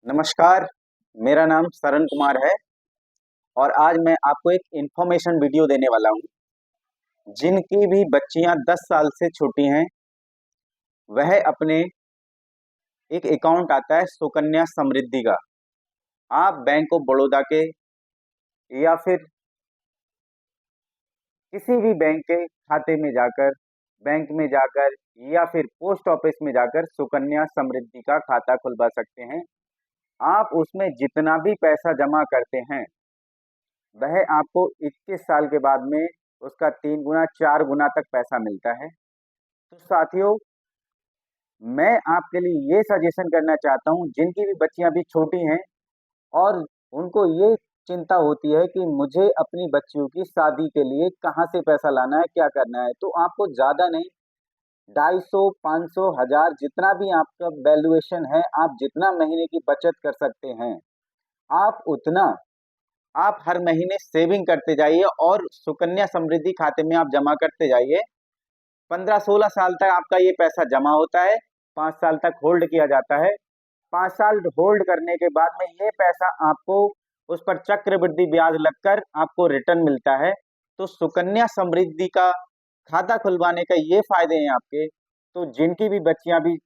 नमस्कार। मेरा नाम सरन कुमार है और आज मैं आपको एक इन्फॉर्मेशन वीडियो देने वाला हूँ। जिनकी भी बच्चियाँ 10 साल से छोटी हैं वह अपने एक अकाउंट आता है सुकन्या समृद्धि का। आप बैंक ऑफ बड़ौदा के या फिर किसी भी बैंक के खाते में जाकर, बैंक में जाकर या फिर पोस्ट ऑफिस में जाकर सुकन्या समृद्धि का खाता खुलवा सकते हैं। आप उसमें जितना भी पैसा जमा करते हैं वह आपको 21 साल के बाद में उसका 3 गुना 4 गुना तक पैसा मिलता है। तो साथियों, मैं आपके लिए ये सजेशन करना चाहता हूँ, जिनकी भी बच्चियां अभी छोटी हैं और उनको ये चिंता होती है कि मुझे अपनी बच्चियों की शादी के लिए कहाँ से पैसा लाना है, क्या करना है। तो आपको ज़्यादा नहीं, 250, 500, 1000 जितना भी आपका वैल्यूएशन है, आप जितना महीने की बचत कर सकते हैं, आप उतना आप हर महीने सेविंग करते जाइए और सुकन्या समृद्धि खाते में आप जमा करते जाइए। 15-16 साल तक आपका ये पैसा जमा होता है, 5 साल तक होल्ड किया जाता है। 5 साल होल्ड करने के बाद में ये पैसा आपको उस पर चक्रवृद्धि ब्याज लगकर आपको रिटर्न मिलता है। तो सुकन्या समृद्धि का खाता खुलवाने का ये फायदे हैं आपके। तो जिनकी भी बच्चियां भी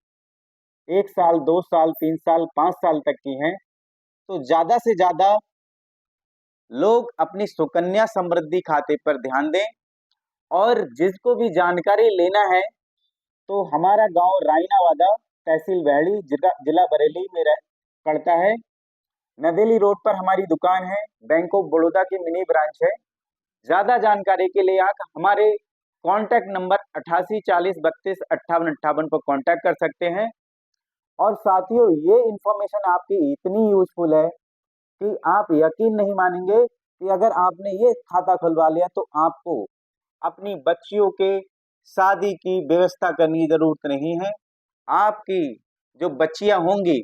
1 साल, 2 साल, 3 साल, 5 साल तक की हैं, तो ज़्यादा से ज़्यादा लोग अपनी सुकन्या समृद्धि खाते पर ध्यान दें। और जिसको भी जानकारी लेना है तो हमारा गांव राइनावादा, तहसील वहड़ी, जिला बरेली में पड़ता है। नवेली रोड पर हमारी दुकान है। बैंक ऑफ बड़ौदा की मिनी ब्रांच है। ज्यादा जानकारी के लिए आप हमारे कांटेक्ट नंबर 8840325858 पर कांटेक्ट कर सकते हैं। और साथियों, ये इंफॉर्मेशन आपकी इतनी यूजफुल है कि आप यकीन नहीं मानेंगे कि अगर आपने ये खाता खुलवा लिया तो आपको अपनी बच्चियों के शादी की व्यवस्था करने की जरूरत नहीं है। आपकी जो बच्चियां होंगी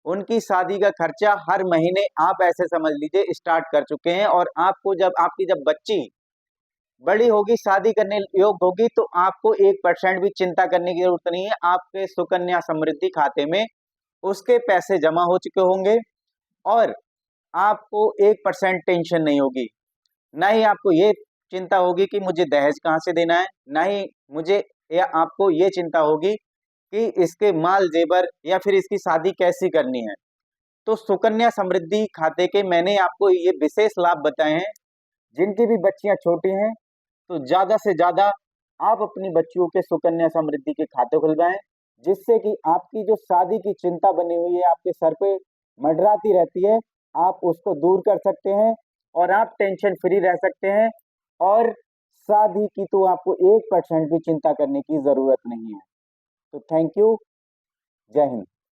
उनकी शादी का खर्चा हर महीने आप ऐसे समझ लीजिए स्टार्ट कर चुके हैं। और आपको जब आपकी जब बच्ची बड़ी होगी, शादी करने योग्य होगी, तो आपको 1% भी चिंता करने की जरूरत नहीं है। आपके सुकन्या समृद्धि खाते में उसके पैसे जमा हो चुके होंगे और आपको 1% टेंशन नहीं होगी। ना ही आपको ये चिंता होगी कि मुझे दहेज कहाँ से देना है, ना ही मुझे या आपको ये चिंता होगी कि इसके माल जेवर या फिर इसकी शादी कैसी करनी है। तो सुकन्या समृद्धि खाते के मैंने आपको ये विशेष लाभ बताए हैं। जिनकी भी बच्चियां छोटी हैं तो ज्यादा से ज्यादा आप अपनी बच्चियों के सुकन्या समृद्धि के खाते खुलवाएं, जिससे कि आपकी जो शादी की चिंता बनी हुई है, आपके सर पे मंडराती रहती है, आप उसको दूर कर सकते हैं और आप टेंशन फ्री रह सकते हैं। और शादी की तो आपको 1% भी चिंता करने की जरूरत नहीं है। तो थैंक यू। जय हिंद।